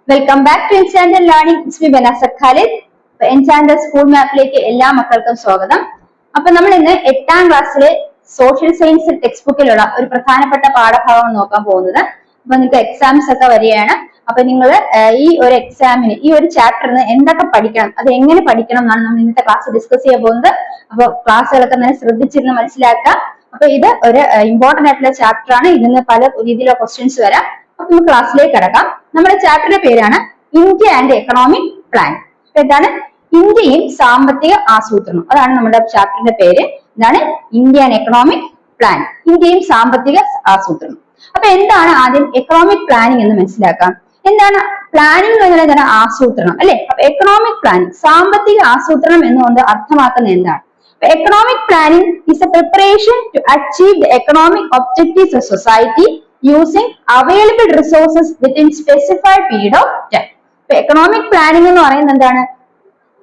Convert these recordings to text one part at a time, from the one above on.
Welcome back to Enchanter learning. It's me Banasa Khalid. Enchanter school മാപ്പിലേക്ക് എല്ലാ മക്കൾക്കും സ്വാഗതം. അപ്പൊ നമ്മൾ ഇന്ന് 8ാം ക്ലാസ്സിലെ സോഷ്യൽ സയൻസ് ടെക്സ്റ്റ് ബുക്കിലുള്ള ഒരു പ്രധാനപ്പെട്ട പാഠഭാഗം നോക്കാൻ പോകുന്നത്. അപ്പൊ നിങ്ങൾക്ക് എക്സാംസ് ഒക്കെ വരികയാണ്. അപ്പൊ നിങ്ങൾ ഈ ഒരു എക്സാമിന് ഈ ഒരു ചാപ്റ്ററിന് എന്തൊക്കെ പഠിക്കണം, അത് എങ്ങനെ പഠിക്കണം എന്നാണ് നമ്മൾ ഇന്നത്തെ ക്ലാസ് ഡിസ്കസ് ചെയ്യാൻ പോകുന്നത്. അപ്പൊ ക്ലാസ്സുകളൊക്കെ തന്നെ ശ്രദ്ധിച്ചിരുന്ന് മനസ്സിലാക്കാം. അപ്പൊ ഇത് ഒരു ഇമ്പോർട്ടന്റ് ആയിട്ടുള്ള ചാപ്റ്റർ ആണ്. ഇതിന് പല രീതിയിലുള്ള ക്വസ്റ്റ്യൻസ് വരാം. അപ്പൊ നമുക്ക് ക്ലാസ്സിലേക്ക് കടക്കാം. നമ്മുടെ ചാപ്റ്ററിന്റെ പേരാണ് ഇന്ത്യ ആൻഡ് എക്കണോമിക് പ്ലാൻ. എന്താണ്? ഇന്ത്യയും സാമ്പത്തിക ആസൂത്രണം. അതാണ് നമ്മുടെ ചാപ്റ്ററിന്റെ പേര്. എന്താണ്? India and economic plan. ഇന്ത്യയും സാമ്പത്തിക ആസൂത്രണം. അപ്പൊ എന്താണ് ആദ്യം എക്കണോമിക് പ്ലാനിങ് എന്ന് മനസ്സിലാക്കാം. എന്താണ് പ്ലാനിങ് എന്ന് പറയുന്നത്? എന്താണ്? ആസൂത്രണം അല്ലെ. അപ്പൊ എക്കണോമിക് പ്ലാനിങ്, സാമ്പത്തിക ആസൂത്രണം എന്നുകൊണ്ട് അർത്ഥമാക്കുന്നത് എന്താണ്? Economic planning is a preparation to achieve the economic objectives of society using available resources within specified period of time. Economic planning എന്ന് പറയുന്നത് എന്താണ്?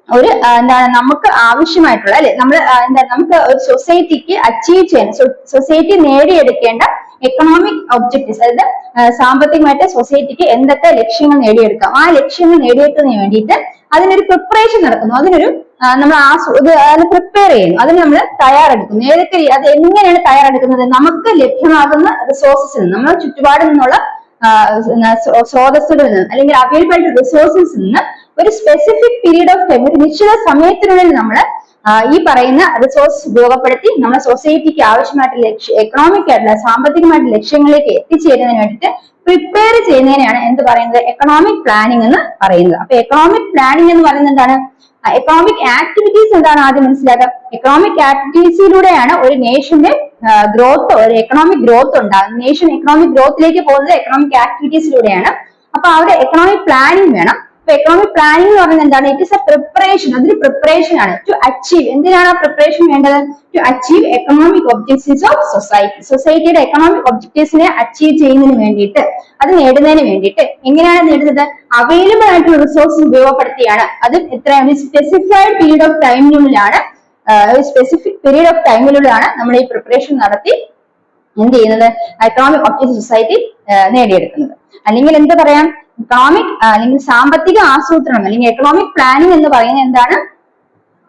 ഒരു എന്താണ് നമുക്ക് ആവശ്യമായിട്ടുള്ള അല്ലെ, നമ്മൾ എന്താണ് നമുക്ക് ഒരു സൊസൈറ്റിക്ക് അച്ചീവ് ചെയ്യാൻ, സൊസൈറ്റി നേടിയെടുക്കേണ്ട എക്കണോമിക് ഒബ്ജക്റ്റീവ്സ്, അതായത് സാമ്പത്തികമായിട്ട് സൊസൈറ്റിക്ക് എന്തൊക്കെ ലക്ഷ്യങ്ങൾ നേടിയെടുക്കാം, ആ ലക്ഷ്യങ്ങൾ നേടിയെടുക്കുന്നതിന് വേണ്ടിയിട്ട് അതിനൊരു പ്രിപ്പറേഷൻ നടക്കുന്നു. അതിനൊരു നമ്മൾ പ്രിപ്പയർ ചെയ്യുന്നു, അതിന് നമ്മൾ തയ്യാറെടുക്കുന്നു. ഏതൊക്കെ അത് എങ്ങനെയാണ് തയ്യാറെടുക്കുന്നത്? നമുക്ക് ലഭ്യമാകുന്ന റിസോഴ്സസിൽ നിന്ന്, നമ്മുടെ ചുറ്റുപാടിൽ നിന്നുള്ള സ്രോതസ്സുകളിൽ നിന്ന് അല്ലെങ്കിൽ അവൈലബിൾ റിസോഴ്സസിൽ നിന്ന് ഒരു സ്പെസിഫിക് പീരീഡ് ഓഫ് ടൈം, ഒരു നിശ്ചിത സമയത്തിനുള്ളിൽ നമ്മൾ ഈ പറയുന്ന റിസോഴ്സ് ഉപയോഗപ്പെടുത്തി നമ്മുടെ സൊസൈറ്റിക്ക് ആവശ്യമായിട്ടുള്ള എക്കണോമിക് ആയിട്ടുള്ള സാമ്പത്തികമായിട്ടുള്ള ലക്ഷ്യങ്ങളിലേക്ക് എത്തിച്ചേരുന്നതിന് വേണ്ടിയിട്ട് പ്രിപ്പയർ ചെയ്യുന്നതിനെയാണ് എന്ത് പറയുന്നത്? എക്കണോമിക് പ്ലാനിങ് എന്ന് പറയുന്നത്. അപ്പൊ എക്കണോമിക് പ്ലാനിങ് എന്ന് പറയുന്നത് എന്താണ്? എക്കണോമിക് ആക്ടിവിറ്റീസ് എന്താണ് ആദ്യം മനസ്സിലാക്കുക. എക്കണോമിക് ആക്ടിവിറ്റീസിലൂടെയാണ് ഒരു നേഷന്റെ ഗ്രോത്ത്, ഒരു എക്കണോമിക് ഗ്രോത്ത് ഉണ്ടാകുന്നത്. നേഷൻ എക്കണോമിക് ഗ്രോത്തിലേക്ക് പോകുന്നത് എക്കണോമിക് ആക്ടിവിറ്റീസിലൂടെയാണ്. അപ്പൊ അവിടെ എക്കണോമിക് പ്ലാനിങ് വേണം. അപ്പൊ എക്കണോമിക് പ്ലാനിങ് എന്ന് പറയുന്നത് എന്താണ്? ഇറ്റ് ഇസ് എ പ്രിപ്പറേഷൻ, അതൊരു പ്രിപ്പറേഷൻ ആണ്. ടു അച്ചീവ്, എന്തിനാണ് ആ പ്രിപ്പറേഷൻ വേണ്ടത്? To achieve economic objectives of society. സൊസൈറ്റിയുടെ എക്കണോമിക് ഒബ്ജക്റ്റീവ്സിനെ അച്ചീവ് ചെയ്യുന്നതിന് വേണ്ടിയിട്ട്, അത് നേടുന്നതിന് വേണ്ടിയിട്ട് എങ്ങനെയാണ് നേടുന്നത്? അവൈലബിൾ ആയിട്ടുള്ള റിസോഴ്സസ് ഉപയോഗപ്പെടുത്തിയാണ്. അത് എത്രയാണ്? സ്പെസിഫൈഡ് പീരീഡ് ഓഫ് ടൈമിനുള്ളിലാണ്, സ്പെസിഫിക് പീരീഡ് ഓഫ് ടൈമിനുള്ളിലാണ് നമ്മൾ ഈ പ്രിപ്പറേഷൻ നടത്തി എന്ത് ചെയ്യുന്നത്? എക്കണോമിക് ഒബ്ജക്റ്റീവ് സൊസൈറ്റി നേടിയെടുക്കുന്നത്. അല്ലെങ്കിൽ എന്ത് പറയാം? എക്കണോമിക് അല്ലെങ്കിൽ സാമ്പത്തിക ആസൂത്രണം അല്ലെങ്കിൽ എക്കണോമിക് പ്ലാനിങ് എന്ന് പറയുന്നത് എന്താണ്?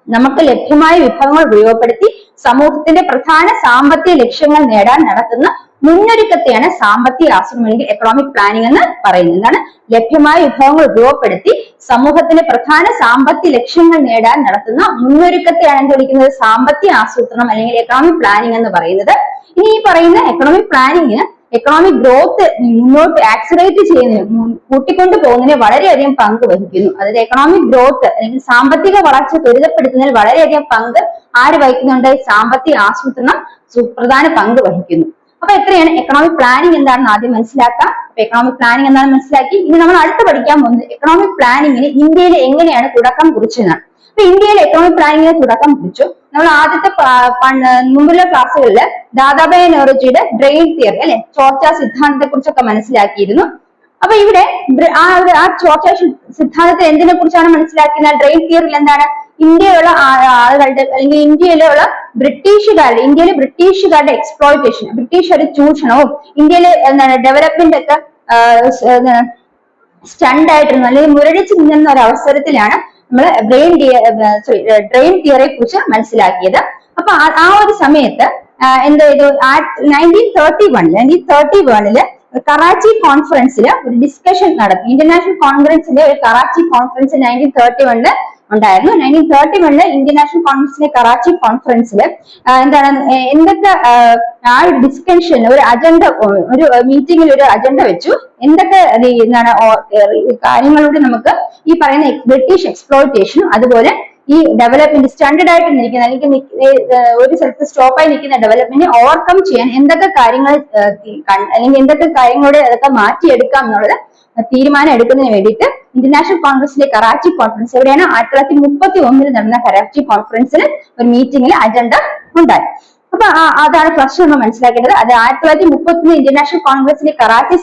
നമുക്ക് ലഭ്യമായ വിഭവങ്ങൾ ഉപയോഗപ്പെടുത്തി സമൂഹത്തിന്റെ പ്രധാന സാമ്പത്തിക ലക്ഷ്യങ്ങൾ നേടാൻ നടത്തുന്ന മുന്നൊരുക്കത്തെയാണ് സാമ്പത്തിക ആസൂത്രണം അല്ലെങ്കിൽ എക്കണോമിക് പ്ലാനിങ് എന്ന് പറയുന്നത്. എന്താണ്? ലഭ്യമായ വിഭവങ്ങൾ ഉപയോഗപ്പെടുത്തി സമൂഹത്തിന്റെ പ്രധാന സാമ്പത്തിക ലക്ഷ്യങ്ങൾ നേടാൻ നടത്തുന്ന മുന്നൊരുക്കത്തെയാണ് എന്ത് വിളിക്കുന്നത്? സാമ്പത്തിക ആസൂത്രണം അല്ലെങ്കിൽ എക്കണോമിക് പ്ലാനിങ് എന്ന് പറയുന്നത്. ഇനി ഈ പറയുന്ന എക്കണോമിക് പ്ലാനിങ്ങിന് എക്കണോമിക് ഗ്രോത്ത് മുന്നോട്ട് ആക്സിലറേറ്റ് ചെയ്യുന്നതിന്, കൂട്ടിക്കൊണ്ടു പോകുന്നതിന് വളരെയധികം പങ്ക് വഹിക്കുന്നു. അതായത് എക്കണോമിക് ഗ്രോത്ത് അല്ലെങ്കിൽ സാമ്പത്തിക വളർച്ച ത്വരിതപ്പെടുത്തുന്നതിൽ വളരെയധികം പങ്ക് ആര് വഹിക്കുന്നുണ്ട്? സാമ്പത്തിക ആസൂത്രണം സുപ്രധാന പങ്ക് വഹിക്കുന്നു. അപ്പൊ എത്രയാണ് എക്കണോമിക് പ്ലാനിങ് എന്താണെന്ന് ആദ്യം മനസ്സിലാക്കാം. അപ്പൊ എക്കണോമിക് പ്ലാനിങ് എന്താണെന്ന് മനസ്സിലാക്കി ഇനി നമ്മൾ അടുത്ത് പഠിക്കാൻ പോകുന്നത് എക്കണോമിക് പ്ലാനിങ്ങിന് ഇന്ത്യയിൽ എങ്ങനെയാണ് തുടക്കം കുറിച്ചതാണ്. അപ്പൊ ഇന്ത്യയിൽ എക്കണോമിക് പ്ലാനിങ്ങിന് തുടക്കം കുറിച്ചു. നമ്മൾ ആദ്യത്തെ മുമ്പുള്ള ക്ലാസ്സുകളിൽ ദാദാഭായ് നവറോജിയുടെ ഡ്രെയിൻ തിയറി അല്ലെ, ചോർച്ചാ സിദ്ധാന്തത്തെ കുറിച്ചൊക്കെ മനസ്സിലാക്കിയിരുന്നു. അപ്പൊ ഇവിടെ ആ ചോർച്ചാ സിദ്ധാന്തത്തെ എന്തിനെ കുറിച്ചാണ് മനസ്സിലാക്കുന്നത്? ഡ്രെയിൻ തിയറിയിൽ എന്താണ്? ഇന്ത്യയിലുള്ള ആളുകളുടെ അല്ലെങ്കിൽ ഇന്ത്യയിലുള്ള ഇന്ത്യയിലെ ബ്രിട്ടീഷുകാരുടെ എക്സ്പ്ലോയിറ്റേഷൻ, ബ്രിട്ടീഷുകാരുടെ ചൂഷണവും ഇന്ത്യയിലെ എന്താണ് ഡെവലപ്മെന്റ് ഒക്കെ സ്റ്റണ്ട് ആയിട്ടിരുന്നു അല്ലെങ്കിൽ മുരടിച്ചു നിന്ന ഒരു അവസരത്തിലാണ് നമ്മൾ ഡ്രെയിൻ തിയറിയെ കുറിച്ച് മനസ്സിലാക്കിയത്. അപ്പൊ ആ ഒരു സമയത്ത് എന്ത് ചെയ്തു? 1931 കറാച്ചി കോൺഫറൻസിൽ ഒരു ഡിസ്കഷൻ നടത്തി. ഇന്റർനാഷണൽ കോൺഫറൻസിന്റെ ഒരു കറാച്ചി കോൺഫറൻസ് 1931 ഉണ്ടായിരുന്നു. 1931 ഇന്ത്യൻ നാഷണൽ കോൺഫറൻസിലെ കറാച്ചി കോൺഫറൻസിൽ എന്താണ് എന്തൊക്കെ ആ ഒരു ഡിസ്കഷനിൽ ഒരു അജണ്ട, ഒരു മീറ്റിംഗിൽ ഒരു അജണ്ട വെച്ചു. എന്തൊക്കെ എന്താണ് കാര്യങ്ങളിലൂടെ നമുക്ക് ഈ പറയുന്ന ബ്രിട്ടീഷ് എക്സ്പ്ലോയിറ്റേഷനും അതുപോലെ ഈ ഡെവലപ്മെന്റ് സ്റ്റാൻഡേർഡ് ആയിട്ട് നിൽക്കുന്ന അല്ലെങ്കിൽ ഒരു സ്ഥലത്ത് സ്റ്റോപ്പായി നിൽക്കുന്ന ഡെവലപ്മെന്റിനെ ഓവർകം ചെയ്യാൻ എന്തൊക്കെ കാര്യങ്ങൾ അല്ലെങ്കിൽ എന്തൊക്കെ കാര്യങ്ങളോടെ അതൊക്കെ മാറ്റിയെടുക്കാം എന്നുള്ളത് തീരുമാനം എടുക്കുന്നതിന് വേണ്ടിയിട്ട് ഇന്റർനാഷണൽ കോൺഗ്രസിലെ കറാച്ചി കോൺഫറൻസ്, എവിടെയാണ് 1931 നടന്ന കറാച്ചി കോൺഫറൻസിൽ ഒരു മീറ്റിംഗിൽ അജണ്ട ഉണ്ടായി. അപ്പൊ അതാണ് ഫസ്റ്റ് നമ്മൾ മനസ്സിലാക്കേണ്ടത്. അത് 1931 ഇന്റർനാഷണൽ കോൺഗ്രസിലെ കറാച്ചി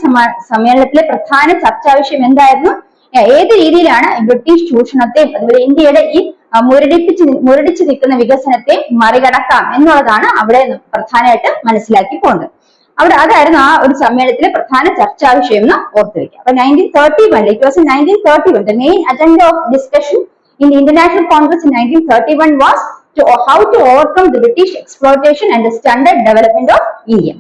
സമ്മേളനത്തിലെ പ്രധാന ചർച്ചാ വിഷയം എന്തായിരുന്നു? ഏത് രീതിയിലാണ് ബ്രിട്ടീഷ് ചൂഷണത്തെയും അതുപോലെ ഇന്ത്യയുടെ ഈ മുരടിച്ചു നിൽക്കുന്ന വികസനത്തെ മറികടക്കാം എന്നുള്ളതാണ് അവിടെ പ്രധാനമായിട്ട് മനസ്സിലാക്കി പോകേണ്ടത്. അതായിരുന്നു ആ ഒരു സമ്മേളനത്തിലെ പ്രധാന ചർച്ചാ വിഷയം എന്ന് ഓർത്തു വെക്കുക. അപ്പൊ 1931 it was in 1931 the main agenda of discussion in the International Congress in 1931 was how to overcome the British exploitation and the stunted development of India.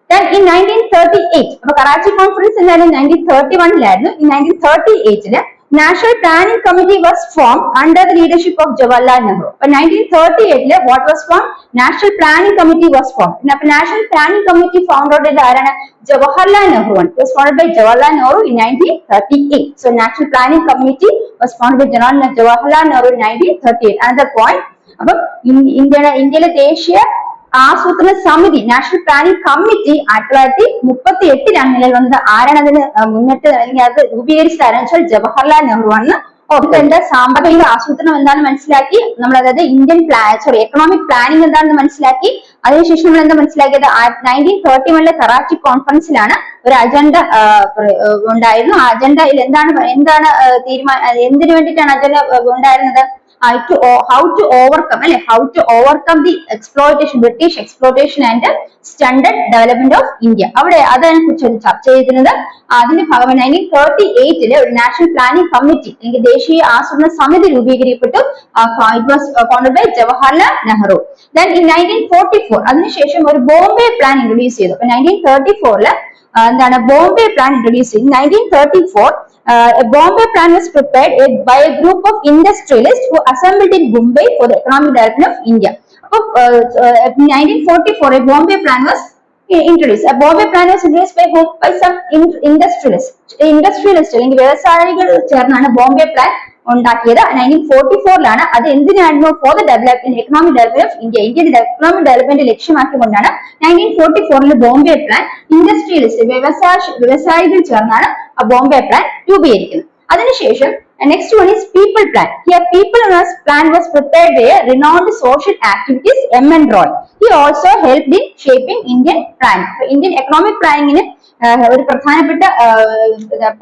Then in 1938 അപ്പൊ കറാച്ചി കോൺഫറൻസ് എന്തായാലും 1931 in 1938 National Planning Committee was formed under the leadership of Jawaharlal Nehru. But 1938 what was formed? National Planning Committee was formed. Now, National Planning Committee founded by Jawaharlal Nehru. It was founded by Jawaharlal Nehru in 1938. So, National Planning Committee was founded by Jawaharlal Nehru in 1938. Another point, ഇന്ത്യയിലെ ദേശീയ ആസൂത്രണ സമിതി national planning committee 1938 നിലയിൽ വന്നത്. ആരാണ് അതിന് മുന്നിട്ട് അല്ലെങ്കിൽ അത് രൂപീകരിച്ചത് വെച്ചാൽ ജവഹർലാൽ നെഹ്റു ആണ്. എന്താ സാമ്പത്തിക ആസൂത്രണം എന്താണെന്ന് മനസ്സിലാക്കി നമ്മൾ, അതായത് ഇന്ത്യൻ എക്കണോമിക് പ്ലാനിംഗ് എന്താണെന്ന് മനസ്സിലാക്കി. അതിനുശേഷം നമ്മൾ എന്താ മനസ്സിലാക്കിയത് 1931 കറാച്ചി കോൺഫറൻസിലാണ് ഒരു അജണ്ട ഉണ്ടായിരുന്നു. ആ അജണ്ടയിൽ എന്താണ് എന്തിനു വേണ്ടിയിട്ടാണ് അജണ്ട ഉണ്ടായിരുന്നത്? how to overcome the British exploitation and stunted development of India. അവിടെ അതിനെ കുറിച്ച് ചർച്ച ചെയ്തിരുന്നത്. അതിന്റെ ഭാഗമായി 1938 ഒരു നാഷണൽ പ്ലാനിംഗ് കമ്മിറ്റി അല്ലെങ്കിൽ ദേശീയ ആസൂത്രണ സമിതി രൂപീകരിക്കപ്പെട്ടു. It was founded by Jawaharlal Nehru. Then in 1944 അതിനുശേഷം ഒരു ബോംബെ പ്ലാൻ ഇൻട്രൊഡ്യൂസ് ചെയ്തു. അപ്പൊ 1934 എന്താണ് ബോംബെ പ്ലാൻ ഇൻട്രൊഡ്യൂസ് ചെയ്തു. 1934 a Bombay plan was prepared by a group of industrialists who assembled in Bombay for the economic development of India. In 1944, a Bombay plan was introduced. A Bombay plan was introduced by some industrialists. അല്ലെങ്കിൽ വ്യവസായികൾ ചേർന്നാണ് Bombay plan ഉണ്ടാക്കിയത്. 1944 അത് എന്തിനായിരുന്നു? For the development economic development of India. ഇന്ത്യയുടെ economic development ലക്ഷ്യമാക്കിക്കൊണ്ടാണ് 1944 Bombay plan industrialist വ്യവസായികൾ ചേർന്നാണ് ആ ബോംബെ പ്ലാൻ രൂപീകരിക്കുന്നത്. അതിനുശേഷം next one is people plan. Here people plan was prepared by a renowned social activist M.N. Roy. He also helped in shaping Indian planning. Indian economic planning ഒരു പ്രധാനപ്പെട്ട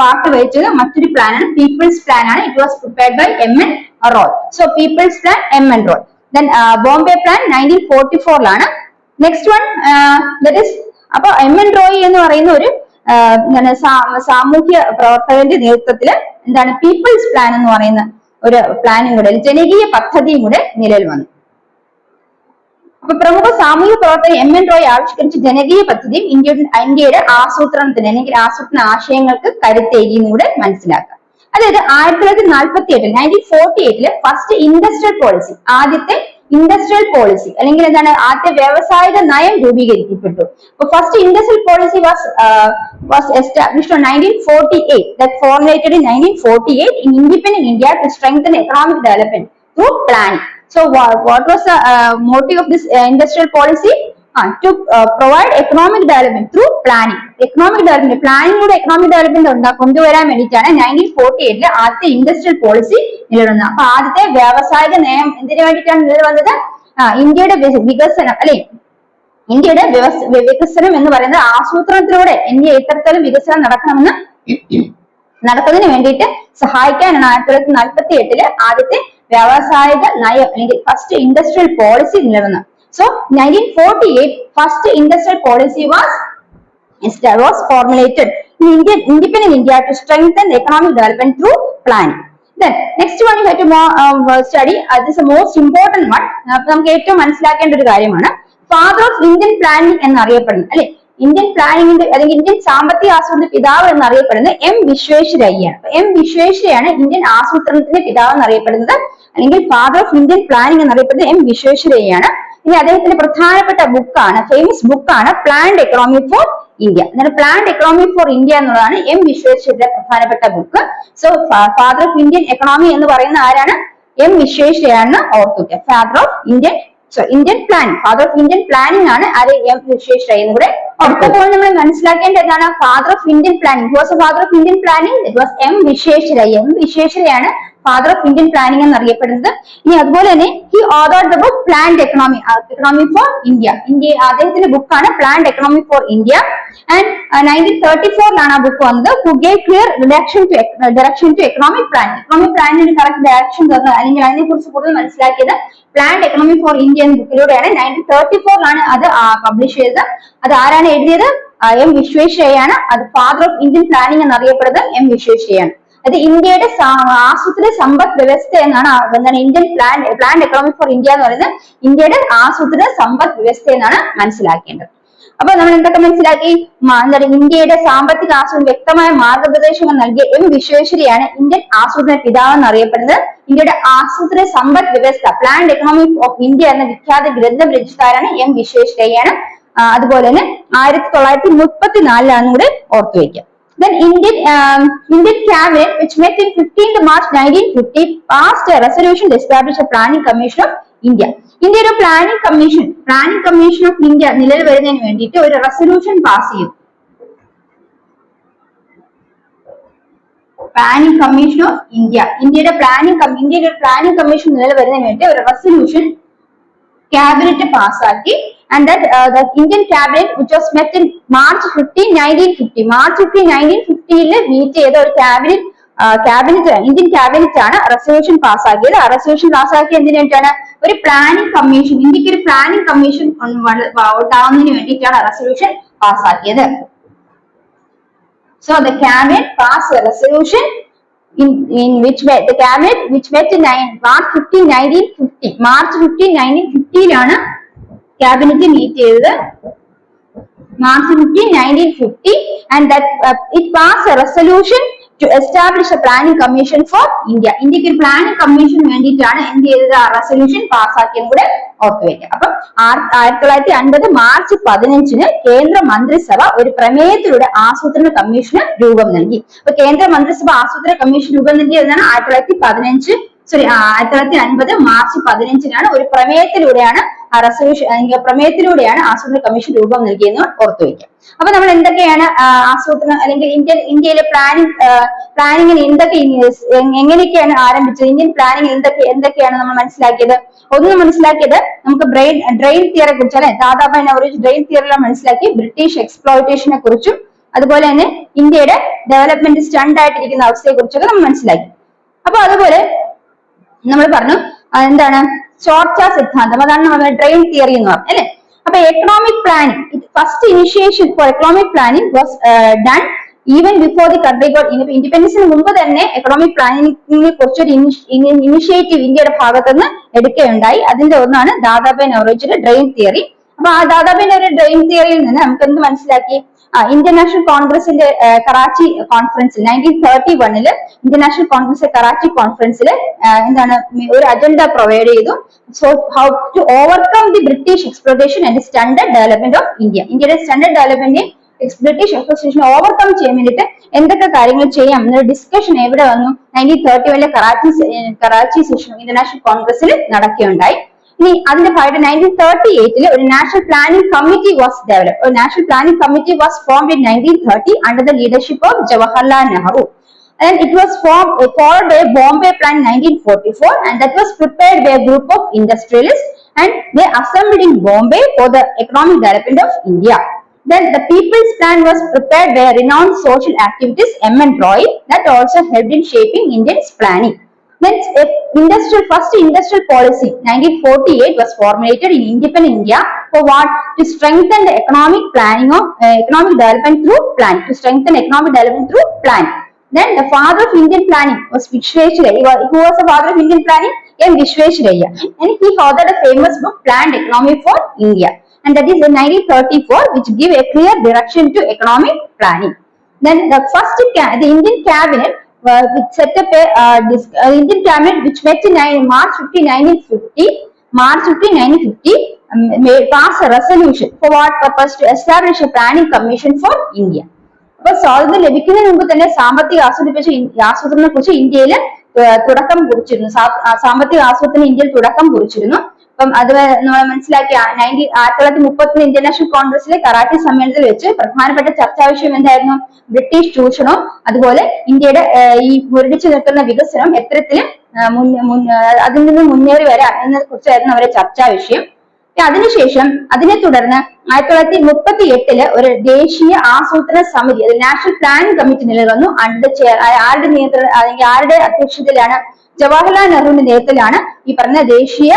part വഹിച്ചത് മറ്റൊരു പ്ലാനാണ് പീപ്പിൾസ് പ്ലാൻ ആണ്. It was prepared by M.N. Roy. So people's plan M.N. Roy. Then Bombay plan 1944 next one that is അപ്പൊ M.N. Roy എന്ന് പറയുന്ന ഒരു സാമൂഹ്യ പ്രവർത്തകന്റെ നേതൃത്വത്തിൽ എന്താണ് പീപ്പിൾസ് പ്ലാൻ എന്ന് പറയുന്ന ഒരു പ്ലാനും കൂടെ ജനകീയ പദ്ധതിയും കൂടെ നിലവിൽ വന്നു. അപ്പൊ പ്രമുഖ സാമൂഹിക പ്രവർത്തകൻ M.N. Roy ആവിഷ്കരിച്ച ജനകീയ പദ്ധതിയും ഇന്ത്യയുടെ ആസൂത്രണത്തിന് അല്ലെങ്കിൽ ആസൂത്രണ ആശയങ്ങൾക്ക് കരുത്തേകിയെന്നും കൂടെ മനസ്സിലാക്കാം. അതായത് 1948 ഫസ്റ്റ് ഇൻഡസ്ട്രിയൽ പോളിസി, ആദ്യത്തെ ഇൻഡസ്ട്രിയൽ പോളിസി അല്ലെങ്കിൽ എന്താണ് ആദ്യത്തെ വ്യവസായിക നയം രൂപീകരിക്കപ്പെട്ടു. First industrial policy was established in 1948, that formulated in 1948 in independent India to strengthen economic development through planning. So what was the motive of this industrial policy? To provide economic development through planning. Economic development, planning looടെ economic development കൊണ്ടുവരാൻ വേണ്ടിയിട്ടാണ് 1948 ആദ്യത്തെ industrial policy നിലവിലുന്നത്. അപ്പൊ ആദ്യത്തെ വ്യാവസായിക നയം എന്തിനു വേണ്ടിയിട്ടാണ് നിലവിൽ വന്നത്? ഇന്ത്യയുടെ വികസനം അല്ലെ, ഇന്ത്യയുടെ വികസനം എന്ന് പറയുന്നത് ആസൂത്രണത്തിലൂടെ ഇന്ത്യ എത്രത്തോളം വികസനം നടക്കുന്നതിന് വേണ്ടിയിട്ട് സഹായിക്കാനാണ് 1948 ആദ്യത്തെ വ്യാവസായിക നയം അല്ലെങ്കിൽ ഫസ്റ്റ് ഇൻഡസ്ട്രിയൽ പോളിസി നിലവിലുന്നത്. So 1948 first industrial policy was formulated in independent India to strengthen the economic development through planning. Then next one you have to study, this is the most important one. നമുക്ക് ഏറ്റവും മനസ്സിലാക്കേണ്ട ഒരു കാര്യമാണ് father of Indian planning എന്നറിയപ്പെടുന്നത് അല്ലെ, Indian പ്ലാനിങ്ങിന്റെ അല്ലെങ്കിൽ Indian സാമ്പത്തിക ആസൂത്രണ പിതാവ് എന്നറിയപ്പെടുന്നത് M. വിശ്വേശ്വരയ്യയാണ്. M. വിശ്വേശ്വരയാണ് ഇന്ത്യൻ ആസൂത്രണത്തിന്റെ പിതാവ് എന്നറിയപ്പെടുന്നത് അല്ലെങ്കിൽ ഫാദർ ഓഫ് ഇന്ത്യൻ പ്ലാനിംഗ് എന്നറിയപ്പെടുന്നത് M. വിശ്വേശ്വരയ്യയാണ്. ഇനി അദ്ദേഹത്തിന്റെ പ്രധാനപ്പെട്ട ബുക്കാണ്, ഫേമസ് ബുക്കാണ് പ്ലാൻഡ് എക്കണോമി ഫോർ ഇന്ത്യ. എന്നാൽ പ്ലാൻഡ് എക്കണോമി ഫോർ ഇന്ത്യ എന്നുള്ളതാണ് M. വിശ്വേശ്വരയുടെ പ്രധാനപ്പെട്ട book. So father of Indian economy എന്ന് പറയുന്ന ആരാണ്? M. വിശ്വേശ്വരയാണെന്ന് ഓർക്കുക. Father of Indian planning, father of Indian planning ആണ് ആര്? M. വിശ്വേശ്വരയ്യ എന്ന് കൂടെ ഓർക്കുമ്പോൾ നമ്മൾ മനസ്സിലാക്കേണ്ട എന്താണ്? Father of Indian planning was father of Indian planning, it was M. Visvesvaraya. M. വിശ്വേശ്വരയാണ് ഫാദർ ഓഫ് ഇന്ത്യൻ പ്ലാനിംഗ് എന്നറിയപ്പെടുന്നത്. ഇനി അതുപോലെ തന്നെ he authored the book planned economy for India. അദ്ദേഹത്തിന്റെ ബുക്കാണ് planned economy for India. And 1934 ആ ബുക്ക് വന്നത്. Who gave clear direction to economic planning. Economic പ്ലാനിന് കറക്റ്റ് ഡയറക്ഷൻ തന്നത് അല്ലെങ്കിൽ അതിനെ കുറിച്ച് കൂടുതൽ മനസ്സിലാക്കിയത് പ്ലാൻഡ് എക്കണോമി ഫോർ ഇന്ത്യ എന്ന ബുക്കിലൂടെയാണ്. 1934 അത് പബ്ലിഷ് ചെയ്തത്. അത് ആരാണ് എഴുതിയത്? എം വിശ്വേശ്വരയ്യാണ്. അത് ഫാദർ ഓഫ് ഇന്ത്യൻ പ്ലാനിംഗ് എന്നറിയപ്പെടുന്നത് എം വിശ്വേശ്വരയ്യാണ്. അത് ഇന്ത്യയുടെ ആസൂത്രിത സമ്പദ് വ്യവസ്ഥ എന്നാണ് Indian planned economy for India എന്ന് പറയുന്നത്. ഇന്ത്യയുടെ ആസൂത്രിത സമ്പദ് വ്യവസ്ഥ എന്നാണ് മനസ്സിലാക്കേണ്ടത്. അപ്പൊ നമ്മൾ എന്തൊക്കെ മനസ്സിലാക്കി? ഇന്ത്യയുടെ സാമ്പത്തിക ആസൂത്രണം വ്യക്തമായ മാർഗനിർദ്ദേശങ്ങൾ നൽകിയ എം വിശ്വേശ്വരയ്യാണ് ഇന്ത്യൻ ആസൂത്രണ പിതാവ് എന്നറിയപ്പെടുന്നത്. ഇന്ത്യയുടെ ആസൂത്രിത സമ്പദ് വ്യവസ്ഥ പ്ലാൻഡ് എക്കണോമി ഓഫ് ഇന്ത്യ എന്ന വിഖ്യാത ഗ്രന്ഥം രചിച്ചതാരാണ്? എം വിശ്വേശ്വരയ്യാണ്. അതുപോലെ തന്നെ 1934 കൂടെ ഓർത്തു വയ്ക്കുക. Then Indian cabinet, which met in 15th March 1950, passed a resolution to establish a planning commission of India. ഇന്ത്യയുടെ പ്ലാനിംഗ് കമ്മീഷൻ ഓഫ് ഇന്ത്യ നിലവിൽ വരുന്നതിന് വേണ്ടിയിട്ട് ഒരു റെസൊല്യൂഷൻ പാസ് ചെയ്യും. പ്ലാനിംഗ് കമ്മീഷൻ ഓഫ് ഇന്ത്യ, ഇന്ത്യയുടെ പ്ലാനിംഗ് കമ്മീഷൻ നിലവിൽ വരുന്നതിന് വേണ്ടി ഒരു റെസൊല്യൂഷൻ ക്യാബിനറ്റ് പാസ്സാക്കി. And that the Indian cabinet, which was met in March 15, 1950, March 15, 1950 meet ചെയ്ത ഒരു ഇന്ത്യൻ ക്യാബിനറ്റ് ആണ് റെസൊല്യൂഷൻ പാസ്സാക്കിയത്. ആ റെസൊല്യൂഷൻ പാസ്സാക്കിയ എന്തിനു വേണ്ടിയിട്ടാണ്? ഒരു പ്ലാനിംഗ് കമ്മീഷൻ, ഇന്ത്യക്ക് ഒരു പ്ലാനിംഗ് കമ്മീഷൻ ഉണ്ടാവുന്നതിന് വേണ്ടിയിട്ടാണ് resolution പാസ്സാക്കിയത്. So the cabinet passed a resolution in which the cabinet which met in March 15, 1950. March 15, 1950 cabinet meet ചെയ്തത്. March 15, 1950, and that it passed a resolution to establish a planning commission for India. ഇന്ത്യക്ക് ഒരു planning commission വേണ്ടിയിട്ടാണ് എന്ത് ചെയ്തത്? ആ resolution പാസ്സാക്കിയത് കൂടെ ഓർത്തു വയ്ക്കുക. അപ്പൊ 1950 മാർച്ച് 15 കേന്ദ്ര മന്ത്രിസഭ ഒരു പ്രമേയത്തിലൂടെ ആസൂത്രണ കമ്മീഷന് രൂപം നൽകി. അപ്പൊ കേന്ദ്ര മന്ത്രിസഭ ആസൂത്രണ കമ്മീഷൻ രൂപം നൽകിയതാണ് 1950 മാർച്ച് 15 ഒരു പ്രമേയത്തിലൂടെയാണ് പ്രമേയത്തിലൂടെയാണ് ആസൂത്രണ കമ്മീഷൻ രൂപം നൽകിയെന്ന് ഓർത്തു വയ്ക്കുക. അപ്പൊ നമ്മൾ എന്തൊക്കെയാണ് ആസൂത്രണം അല്ലെങ്കിൽ ഇന്ത്യയിലെ പ്ലാനിങ്ങിന് എങ്ങനെയൊക്കെയാണ് ആരംഭിച്ചത്? ഇന്ത്യൻ പ്ലാനിങ് എന്തൊക്കെയാണ് നമ്മൾ മനസ്സിലാക്കിയത്? ഒന്ന് മനസ്സിലാക്കിയത് നമുക്ക് ഡ്രെയിൻ തിയറിയെ കുറിച്ച് അല്ലെ, ദാദാഭായ് നവറോജി ഡ്രെയിൻ തിയറിയെല്ലാം മനസ്സിലാക്കി. ബ്രിട്ടീഷ് എക്സ്പ്ലോയിറ്റേഷനെ കുറിച്ചും അതുപോലെ തന്നെ ഇന്ത്യയുടെ ഡെവലപ്മെന്റ് സ്റ്റണ്ട് ആയിട്ടിരിക്കുന്ന അവസ്ഥയെ കുറിച്ചൊക്കെ നമ്മൾ മനസ്സിലാക്കി. അപ്പൊ അതുപോലെ നമ്മൾ പറഞ്ഞു എന്താണ് ചോർച്ചാ സിദ്ധാന്തം, അതാണ് നമ്മൾ ഡ്രെയിൻ തിയറി എന്ന് പറഞ്ഞു അല്ലെ. അപ്പൊ economic planning, first initiation for economic planning was done even before the country got ഇൻഡിപെൻഡൻസിന് മുമ്പ് തന്നെ എക്കണോമിക് പ്ലാനിങ്ങിനെ കുറിച്ചൊരു ഇനിഷ്യേറ്റീവ് ഇന്ത്യയുടെ ഭാഗത്തുനിന്ന് എടുക്കുകയുണ്ടായി. അതിന്റെ ഒന്നാണ് ദാദാഭായ് നവറോജിയുടെ ഡ്രെയിൻ തിയറി. അപ്പൊ ആ ദാദാഭായ് നവറോജി ഡ്രെയിൻ തിയറിയിൽ നിന്ന് നമുക്ക് എന്ത് മനസ്സിലാക്കി? ഇന്ത്യൻ നാഷണൽ കോൺഗ്രസിന്റെ കറാച്ചി കോൺഫറൻസിൽ 1931 ഇന്ത്യൻ നാഷണൽ കോൺഗ്രസ് കറാച്ചി കോൺഫറൻസിൽ എന്താണ് ഒരു അജണ്ട പ്രൊവൈഡ് ചെയ്തു. So how to overcome the British exploitation and standard development of India. ഇന്ത്യയുടെ standard development British exploitation overcome ചെയ്യാൻ വേണ്ടിയിട്ട് എന്തൊക്കെ കാര്യങ്ങൾ ചെയ്യാം എന്നൊരു ഡിസ്കഷൻ എവിടെ വന്നു? 1931 കറാച്ചി സെഷൻ ഇന്റർനാഷണൽ കോൺഗ്രസിൽ നടക്കുകയുണ്ടായി. ഇനി അതിന്റെ ഭാഗമായിട്ട് 1938 ഒരു national planning committee was developed. ഒരു national planning committee was formed in 1930 under the leadership of Jawaharlal Nehru. And it was followed by Bombay Plan 1944, and that was prepared by a group of industrialists, and they assembled in Bombay for the economic development of India. Then the People's Plan was prepared by a renowned social activist M.N. Roy, that also helped in shaping Indians' planning. Then first industrial policy 1948 was formulated in independent India for what? To strengthen the economic planning of economic development through plan. To strengthen economic development through plan. Then the father of Indian planning was Vishveshwaraya. Who was the father of Indian planning? M. Vishveshwaraya. And he authored a famous book, Planned Economy for India. And that is in 1934, which give a clear direction to economic planning. Then the Indian cabinet which set up Indian cabinet which met in March 15, 1950, passed a resolution for what purpose? To establish a planning commission for India. അപ്പൊ സ്വാതന്ത്ര്യം ലഭിക്കുന്നതിന് മുമ്പ് തന്നെ സാമ്പത്തിക ആസൂത്രണത്തെ കുറിച്ച് ഇന്ത്യയിൽ തുടക്കം കുറിച്ചിരുന്നു. സാമ്പത്തിക ആസൂത്രണം ഇന്ത്യയിൽ തുടക്കം കുറിച്ചിരുന്നു. അപ്പം അത് നമ്മൾ മനസ്സിലാക്കിയ 1930 ഇന്റർനാഷണൽ കോൺഗ്രസിലെ കറാച്ചി സമ്മേളനത്തിൽ വെച്ച് പ്രധാനപ്പെട്ട ചർച്ചാ വിഷയം എന്തായിരുന്നു? ബ്രിട്ടീഷ് ചൂഷണവും അതുപോലെ ഇന്ത്യയുടെ ഈ മുരടിച്ചു നിൽക്കുന്ന വികസനം എത്തരത്തിലും അതിൽ നിന്ന് മുന്നേറി വരാം എന്നതിനെ കുറിച്ചായിരുന്നു അവരുടെ ചർച്ചാ വിഷയം. അതിനുശേഷം അതിനെ തുടർന്ന് 1938 ഒരു ദേശീയ ആസൂത്രണ സമിതി, അത് നാഷണൽ പ്ലാനിംഗ് കമ്മിറ്റി നിലനിൽക്കുന്നു. ആരുടെ നേതൃത്വം അല്ലെങ്കിൽ ആരുടെ അധ്യക്ഷതയിലാണ്? ജവഹർലാൽ നെഹ്റുവിന്റെ നേതൃത്വത്തിലാണ് ഈ പറഞ്ഞ ദേശീയ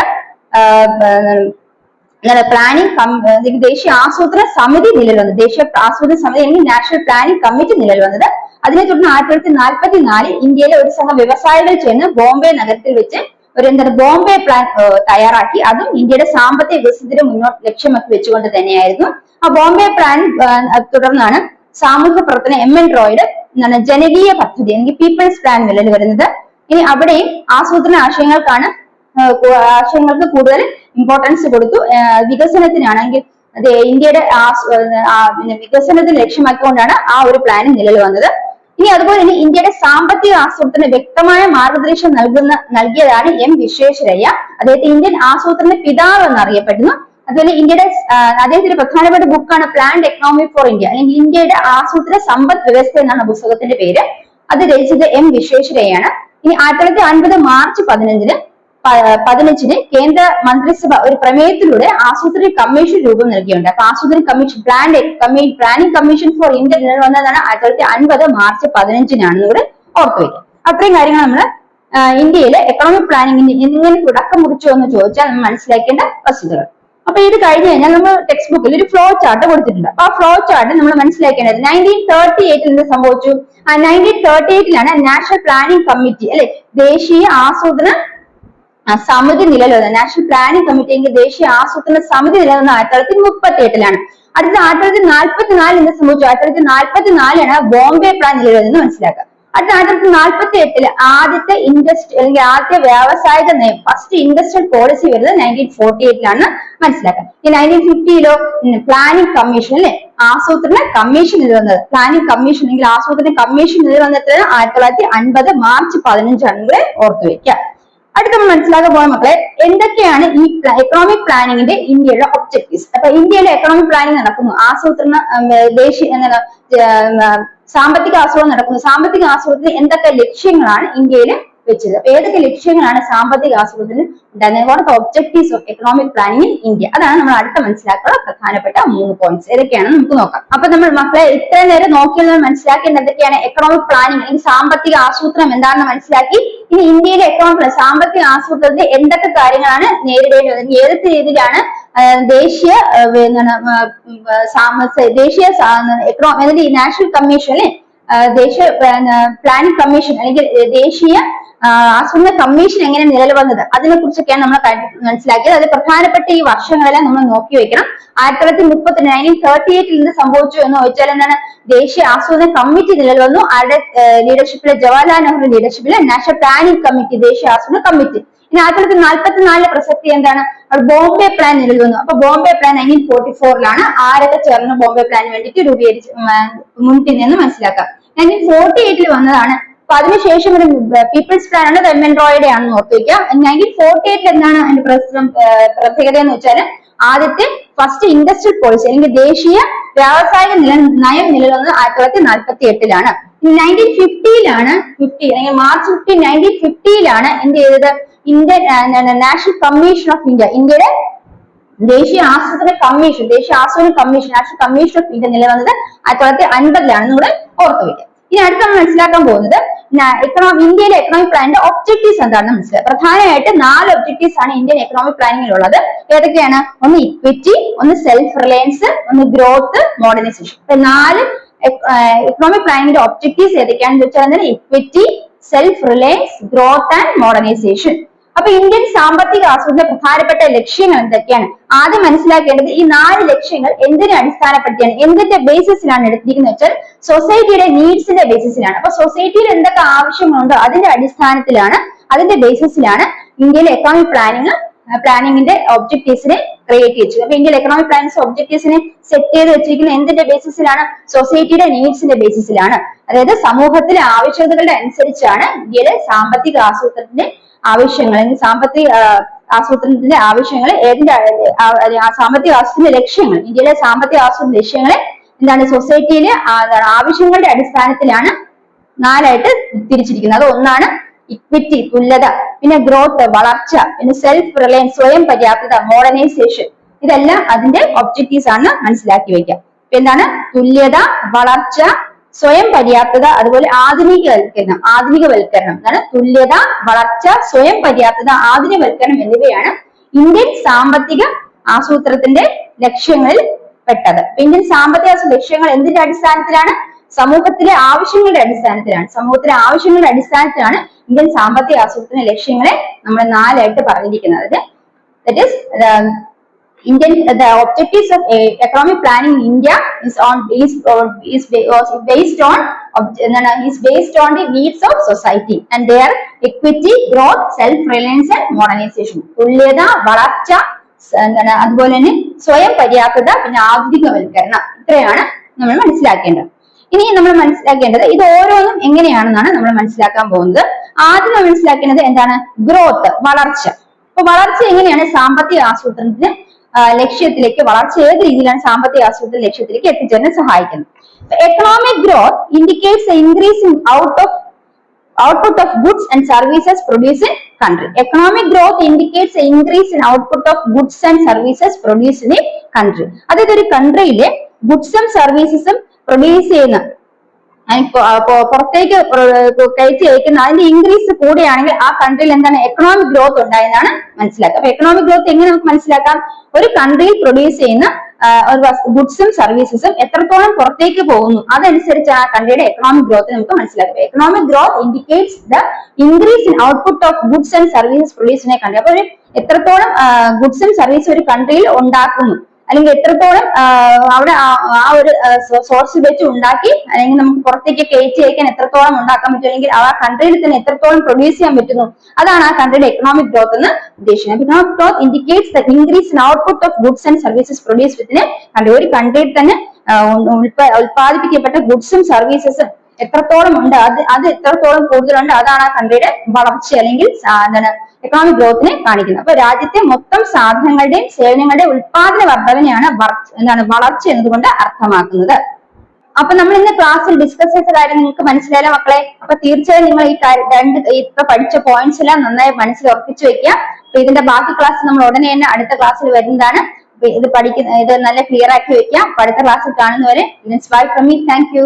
ദേശീയ ആസൂത്രണ സമിതി നിലവിൽ ദേശീയ ആസൂത്രണ സമിതി അല്ലെങ്കിൽ നാഷണൽ പ്ലാനിംഗ് കമ്മിറ്റി നിലവിൽ വന്നത്. അതിനെ തുടർന്ന് 1944 ഇന്ത്യയിലെ ഒരു സംഘം വ്യവസായികൾ ചേർന്ന് ബോംബെ നഗരത്തിൽ വെച്ച് ബോംബെ പ്ലാൻ തയ്യാറാക്കി. അതും ഇന്ത്യയുടെ സാമ്പത്തിക വികസനത്തിന് ലക്ഷ്യമാക്കി വെച്ചുകൊണ്ട് തന്നെയായിരുന്നു. ആ ബോംബെ പ്ലാൻ തുടർന്നാണ് സാമൂഹ്യ പ്രവർത്തന MN റോയുടെ ജനകീയ പദ്ധതി അല്ലെങ്കിൽ പീപ്പിൾസ് പ്ലാൻ നിലവിൽ വരുന്നത്. ഇനി അവിടെയും ആസൂത്രണ ആശയങ്ങൾക്ക് കൂടുതൽ ഇമ്പോർട്ടൻസ് കൊടുത്തു. വികസനത്തിനാണെങ്കിൽ ഇന്ത്യയുടെ വികസനത്തിന് ലക്ഷ്യമാക്കിക്കൊണ്ടാണ് ആ ഒരു പ്ലാൻ നിലവിൽ വന്നത്. ഇനി അതുപോലെ തന്നെ ഇന്ത്യയുടെ സാമ്പത്തിക ആസൂത്രണ വ്യക്തമായ മാർഗദർശനം നൽകിയതാണ് M വിശ്വേശ്വരയ്യ. അദ്ദേഹത്തെ ഇന്ത്യൻ ആസൂത്രണ പിതാവ് എന്നറിയപ്പെടുന്നു. അതുപോലെ അദ്ദേഹത്തിന്റെ പ്രധാനപ്പെട്ട ബുക്കാണ് പ്ലാൻഡ് എക്കണോമി ഫോർ ഇന്ത്യ, അല്ലെങ്കിൽ ഇന്ത്യയുടെ ആസൂത്രണ സമ്പദ് വ്യവസ്ഥ എന്നാണ് പുസ്തകത്തിന്റെ പേര്. അത് രചിച്ചത് M വിശ്വേശ്വരയ്യാണ്. ഇനി 1950 മാർച്ച് 15 കേന്ദ്ര മന്ത്രിസഭ ഒരു പ്രമേയത്തിലൂടെ ആസൂത്രണ കമ്മീഷൻ രൂപം നൽകിയുണ്ട്. അപ്പൊ ആസൂത്രണ commission planning commission for India നിലവിൽ വന്നതാണ് 1950 മാർച്ച് 15 കൂടെ ഓർത്തുവയ്ക്കുക. അത്രയും കാര്യങ്ങൾ നമ്മൾ ഇന്ത്യയിലെ എക്കണോമിക് പ്ലാനിങ്ങിന് എങ്ങനെ തുടക്കം കുറിച്ചു എന്ന് ചോദിച്ചാൽ നമ്മൾ മനസ്സിലാക്കേണ്ട വസ്തുതകൾ. അപ്പൊ ഇത് കഴിഞ്ഞ് കഴിഞ്ഞാൽ നമ്മൾ ടെക്സ്റ്റ് ബുക്കിൽ ഒരു ഫ്ലോ ചാർട്ട് കൊടുത്തിട്ടുണ്ട്. അപ്പൊ ആ ഫ്ലോ ചാർട്ട് നമ്മൾ മനസ്സിലാക്കേണ്ടത് 1938 എന്ത് സംഭവിച്ചു? 1938 നാഷണൽ പ്ലാനിംഗ് കമ്മിറ്റി അല്ലെ ദേശീയ ആസൂത്രണ സമിതി നിലവിൽ വന്നത്. നാഷണൽ പ്ലാനിംഗ് കമ്മിറ്റി എങ്കിൽ ദേശീയ ആസൂത്രണ സമിതി നിലവിൽ വന്നത് 1938 അടുത്ത 1944 എന്ത് സംഭവിച്ചു? 1944 ബോംബെ പ്ലാൻ നിലവിൽ വന്നത് മനസ്സിലാക്കുക. അടുത്ത 1948 ആദ്യത്തെ ആദ്യത്തെ വ്യാവസായിക നയം ഫസ്റ്റ് ഇൻഡസ്ട്രിയൽ പോളിസി വരുന്നത് 1948 മനസ്സിലാക്കുക. ഈ 1950 പ്ലാനിംഗ് കമ്മീഷൻ അല്ലെ ആസൂത്രണ കമ്മീഷൻ നിലവിൽ വന്നത്. പ്ലാനിംഗ് കമ്മീഷൻ അല്ലെങ്കിൽ ആസൂത്രണ കമ്മീഷൻ നിലവിൽ വന്നത് 1950 മാർച്ച് 15 കൂടെ ഓർത്തുവെക്കുക. അടുത്ത നമ്മൾ മനസ്സിലാക്കാൻ പോയ മക്കളെ എന്തൊക്കെയാണ് ഈ എക്കണോമിക് പ്ലാനിങ്ങിന്റെ ഇന്ത്യയുടെ ഒബ്ജക്റ്റീവ്സ്. അപ്പൊ ഇന്ത്യയിലെ എക്കണോമിക് പ്ലാനിങ് നടക്കുന്നു, ആസൂത്രണ സാമ്പത്തിക ആസൂത്രണം നടക്കുന്നു. സാമ്പത്തിക ആസൂത്രണത്തിന് എന്തൊക്കെ ലക്ഷ്യങ്ങളാണ് ഇന്ത്യയിൽ വെച്ചത്? അപ്പൊ ഏതൊക്കെ ലക്ഷ്യങ്ങളാണ് സാമ്പത്തിക ആസൂത്രണത്തിന് ഉണ്ടായിരുന്നത്? What the objectives of economic planning in India? അതാണ് നമ്മൾ അടുത്ത മനസ്സിലാക്കുന്ന പ്രധാനപ്പെട്ട 3 പോയിന്റ്സ്. ഏതൊക്കെയാണെന്ന് നമുക്ക് നോക്കാം. അപ്പൊ നമ്മൾ മക്കളെ ഇത്രയും നേരം നോക്കിയത് മനസ്സിലാക്കേണ്ടത് എന്തൊക്കെയാണ്? എക്കണോമിക് പ്ലാനിങ് അല്ലെങ്കിൽ സാമ്പത്തിക ആസൂത്രണം എന്താണെന്ന് മനസ്സിലാക്കി. ഇനി ഇന്ത്യയിലെ സാമ്പത്തിക ആസൂത്രണത്തിൽ എന്തൊക്കെ കാര്യങ്ങളാണ് നേരിടേണ്ടത്, ഏതൊക്കെ രീതിയിലാണ് ദേശീയ നാഷണൽ കമ്മീഷൻ അല്ലെ ദേശീയ പ്ലാനിംഗ് കമ്മീഷൻ അല്ലെങ്കിൽ ദേശീയ ആസൂത്രണ കമ്മീഷൻ എങ്ങനെ നിലവിൽ വന്നത് അതിനെ കുറിച്ചൊക്കെയാണ് നമ്മൾ മനസ്സിലാക്കിയത്. അത് പ്രധാനപ്പെട്ട ഈ വർഷങ്ങളെല്ലാം നമ്മൾ നോക്കി വെക്കണം. 1938 എന്ത് സംഭവിച്ചു എന്ന് ചോദിച്ചാൽ എന്താണ്? ദേശീയ ആസൂത്രണ കമ്മിറ്റി നിലവിൽ വന്നു. ആരുടെ ലീഡർഷിപ്പിലെ? ജവഹർലാൽ നെഹ്റു ലീഡർഷിപ്പിലെ നാഷണൽ പ്ലാനിംഗ് കമ്മിറ്റി, ദേശീയ ആസൂത്രണ കമ്മിറ്റി. ഇനി 1944 പ്രസക്തി എന്താണ്? ബോംബെ പ്ലാൻ നിലവിൽ വന്നു. അപ്പൊ ബോംബെ പ്ലാൻ 1944 ആരൊക്കെ ചേർന്ന് ബോംബെ പ്ലാന് വേണ്ടിയിട്ട് രൂപീകരിച്ച് മുൻപിൽ മനസ്സിലാക്കാം. 1948 വന്നതാണ്. അപ്പൊ അതിനുശേഷം ഒരു പീപ്പിൾസ് പ്ലാൻ ആണ്, MN റോയുടെ ആണെന്ന് ഓർത്തു വയ്ക്കുക. 1948 എന്താണ് അതിന്റെ പ്രത്യേകത എന്ന് വെച്ചാൽ ആദ്യത്തെ ഫസ്റ്റ് ഇൻഡസ്ട്രിയൽ പോളിസി അല്ലെങ്കിൽ ദേശീയ വ്യാവസായിക നയം നിലവിൽ വന്നത് 1948 1950 അല്ലെങ്കിൽ മാർച്ച് 15 1950 എന്ത് ചെയ്തത്? Indian national commission of India, ഇന്ത്യയുടെ ദേശീയ ആസൂത്രണ commission national commission of India നിലവിൽ വന്നത് 1950 കൂടെ ഓർത്തു വയ്ക്കുക. ഇനി അടുത്ത നമ്മൾ മനസ്സിലാക്കാൻ പോകുന്നത് ഇന്ത്യയിലെ എക്കണോമിക് പ്ലാനിന്റെ ഒബ്ജക്റ്റീവ്സ് എന്താണെന്ന് മനസ്സിലാക്കുക. പ്രധാനമായിട്ട് 4 ഒബ്ജക്റ്റീവ്സ് ആണ് ഇന്ത്യൻ എക്കണോമിക് പ്ലാനിങ്ങിൽ ഉള്ളത്. ഏതൊക്കെയാണ്? ഒന്ന് ഇക്വിറ്റി, ഒന്ന് സെൽഫ് റിലയൻസ്, ഒന്ന് ഗ്രോത്ത്, മോഡേണൈസേഷൻ. ഇപ്പൊ 4 എക്കണോമിക് പ്ലാനിങ്ങിന്റെ ഒബ്ജക്റ്റീവ്സ് ഏതൊക്കെയാണെന്ന് വെച്ചാൽ equity, self Reliance, growth and modernisation. അപ്പൊ ഇന്ത്യൻ സാമ്പത്തിക ആസൂത്രണ പ്രധാനപ്പെട്ട ലക്ഷ്യങ്ങൾ എന്തൊക്കെയാണ്? ആദ്യം മനസ്സിലാക്കേണ്ടത് ഈ 4 ലക്ഷ്യങ്ങൾ എന്തിനെ അടിസ്ഥാനപ്പെടുത്തിയാണ്, എന്തിന്റെ ബേസിസിലാണ് എടുത്തിരിക്കുന്നത് വെച്ചാൽ സൊസൈറ്റിയുടെ നീഡ്സിന്റെ ബേസിസിലാണ്. അപ്പൊ സൊസൈറ്റിയിൽ എന്തൊക്കെ ആവശ്യങ്ങളുണ്ടോ അതിന്റെ അടിസ്ഥാനത്തിലാണ്, അതിന്റെ ബേസിസിലാണ് ഇന്ത്യയിലെ എക്കണോമിക് പ്ലാനിങ്ങിന്റെ ഒബ്ജക്റ്റീവ്സിനെ ക്രിയേറ്റ് ചെയ്തു. അപ്പൊ ഇന്ത്യയിലെ എക്കണോമിക് പ്ലാനിംഗ് ഒബ്ജക്റ്റീവ്സിനെ സെറ്റ് ചെയ്ത് വെച്ചിരിക്കുന്നത് എന്തിന്റെ ബേസിസിലാണ്? സൊസൈറ്റിയുടെ നീഡ്സിന്റെ ബേസിസിലാണ്. അതായത് സമൂഹത്തിലെ ആവശ്യകതകളുടെ അനുസരിച്ചാണ് ഇന്ത്യയിലെ സാമ്പത്തിക ആസൂത്രണത്തിന്റെ ആവശ്യങ്ങൾ അല്ലെങ്കിൽ സാമ്പത്തിക ആസൂത്രണത്തിന്റെ ആവശ്യങ്ങൾ, ഏതിന്റെ സാമ്പത്തിക ആസൂത്രണ ലക്ഷ്യങ്ങൾ, ഇന്ത്യയിലെ സാമ്പത്തിക ആസൂത്രണ ലക്ഷ്യങ്ങളെ എന്താണ് സൊസൈറ്റിയിലെ ആവശ്യങ്ങളുടെ അടിസ്ഥാനത്തിലാണ് 4 ആയിട്ട് തിരിച്ചിരിക്കുന്നത്. അത് ഒന്നാണ് ഇക്വിറ്റി തുല്യത, പിന്നെ ഗ്രോത്ത് വളർച്ച, പിന്നെ സെൽഫ് റിലയൻസ് സ്വയം പര്യാപ്തത, മോഡേണൈസേഷൻ. ഇതെല്ലാം അതിന്റെ ഒബ്ജക്റ്റീവ്സ് ആണ്, മനസ്സിലാക്കി വെക്കാം. എന്താണ് തുല്യത, വളർച്ച, സ്വയം പര്യാപ്തത, അതുപോലെ ആധുനികവൽക്കരണം. എന്താണ് തുല്യത, വളർച്ച, സ്വയം പര്യാപ്തത, ആധുനികവൽക്കരണം എന്നിവയാണ് ഇന്ത്യൻ സാമ്പത്തിക ആസൂത്രണത്തിന്റെ ലക്ഷ്യങ്ങളിൽ പെട്ടത്. ഇന്ത്യൻ സാമ്പത്തിക ലക്ഷ്യങ്ങൾ എന്തിന്റെ അടിസ്ഥാനത്തിലാണ്? സമൂഹത്തിലെ ആവശ്യങ്ങളുടെ അടിസ്ഥാനത്തിലാണ് ഇന്ത്യൻ സാമ്പത്തിക ആസൂത്രണ ലക്ഷ്യങ്ങളെ നമ്മൾ 4 ആയിട്ട് പറഞ്ഞിരിക്കുന്നത്. That is the objectives of economic planning in India is based on the needs of society and their equity, growth, self-reliance and modernization. തുല്യത, വളർച്ച, അതുപോലെ തന്നെ സ്വയം പര്യാപ്തത, പിന്നെ ആധുനികവൽക്കരണം. ഇത്രയാണ് നമ്മൾ മനസ്സിലാക്കേണ്ടത്. ഇനി നമ്മൾ മനസ്സിലാക്കേണ്ടത് ഇത് ഓരോന്നും എങ്ങനെയാണെന്നാണ് നമ്മൾ മനസ്സിലാക്കാൻ പോകുന്നത്. ആദ്യം നമ്മൾ മനസ്സിലാക്കേണ്ടത് എന്താണ്? ഗ്രോത്ത്, വളർച്ച. അപ്പൊ വളർച്ച എങ്ങനെയാണ് സാമ്പത്തിക ആസൂത്രണത്തിന് ലക്ഷ്യത്തിലേക്ക്, വളർച്ച ഏത് രീതിയിലാണ് സാമ്പത്തിക ആസൂത്രണ ലക്ഷ്യത്തിലേക്ക് എത്തിച്ചേരാൻ സഹായിക്കുന്നത്? Economic growth indicates increase in output of goods and services produced in country. Economic growth indicates an increase in output of goods and services produced in a country. അതായത് ഒരു കൺട്രിയിലെ ഗുഡ്സും സർവീസസും പ്രൊഡ്യൂസ് ചെയ്യുന്ന, പുറത്തേക്ക് കയറ്റി അയക്കുന്ന അതിന്റെ ഇൻക്രീസ് കൂടെയാണെങ്കിൽ ആ കൺട്രിയിൽ എന്താണ് എക്കണോമിക് ഗ്രോത്ത് ഉണ്ടായെന്നാണ് മനസ്സിലാക്കുക. അപ്പൊ എക്കണോമിക് ഗ്രോത്ത് എങ്ങനെ നമുക്ക് മനസ്സിലാക്കാം? ഒരു കൺട്രിയിൽ പ്രൊഡ്യൂസ് ചെയ്യുന്ന ഗുഡ്സും സർവീസസും എത്രത്തോളം പുറത്തേക്ക് പോകുന്നു അതനുസരിച്ച് ആ കൺട്രിയുടെ എക്കണോമിക് ഗ്രോത്ത് നമുക്ക് മനസ്സിലാക്കാം. Economic growth indicates the increase in output of goods and services produce in A country. അപ്പൊ ഒരു എത്രത്തോളം ഗുഡ്സും സർവീസും ഒരു കൺട്രിയിൽ ഉണ്ടാക്കുന്നു, അല്ലെങ്കിൽ എത്രത്തോളം അവിടെ ആ ഒരു സോഴ്സ് വെച്ച് ഉണ്ടാക്കി, അല്ലെങ്കിൽ നമുക്ക് പുറത്തേക്ക് കയറ്റി അയക്കാൻ എത്രത്തോളം ഉണ്ടാക്കാൻ പറ്റും, അല്ലെങ്കിൽ ആ കൺട്രിയിൽ തന്നെ എത്രത്തോളം പ്രൊഡ്യൂസ് ചെയ്യാൻ പറ്റുന്നു, അതാണ് ആ കൺട്രിയുടെ എക്കണോമിക് ഗ്രോത്ത് എന്ന് ഉദ്ദേശിക്കുന്നത്. Economic growth indicates the increase in output of goods and services produce within country. ഒരു കൺട്രിയിൽ തന്നെ ഉൽപ്പാദിപ്പിക്കപ്പെട്ട ഗുഡ്സും സർവീസസും എത്രത്തോളം ഉണ്ട്, അത് എത്രത്തോളം കൂടുതലുണ്ട്, അതാണ് ആ കൺട്രിയുടെ വളർച്ച അല്ലെങ്കിൽ എന്താണ് എക്കണോമിക് ഗ്രോത്തിനെ കാണിക്കുന്നത്. അപ്പൊ രാജ്യത്തെ മൊത്തം സാധനങ്ങളുടെയും സേവനങ്ങളുടെയും ഉൽപാദന വർധനയാണ് വളർച്ച എന്നതുകൊണ്ട് അർത്ഥമാക്കുന്നത്. അപ്പൊ നമ്മൾ ഇന്ന് ക്ലാസ്സിൽ ഡിസ്കസ് ചെയ്ത കാര്യം നിങ്ങൾക്ക് മനസ്സിലായല്ലോ മക്കളെ? അപ്പൊ തീർച്ചയായും നിങ്ങൾ ഇപ്പൊ പഠിച്ച പോയിന്റ്സ് എല്ലാം നന്നായി മനസ്സിൽ ഉറപ്പിച്ചു വെക്കുക. അപ്പൊ ഇതിന്റെ ബാക്കി ക്ലാസ് നമ്മൾ ഉടനെ തന്നെ അടുത്ത ക്ലാസ്സിൽ വരുന്നതാണ്. ഇത് നല്ല ക്ലിയർ ആക്കി വെക്കാം. അടുത്ത ക്ലാസ്സിൽ കാണുന്നവരെ bye from me. Thank you.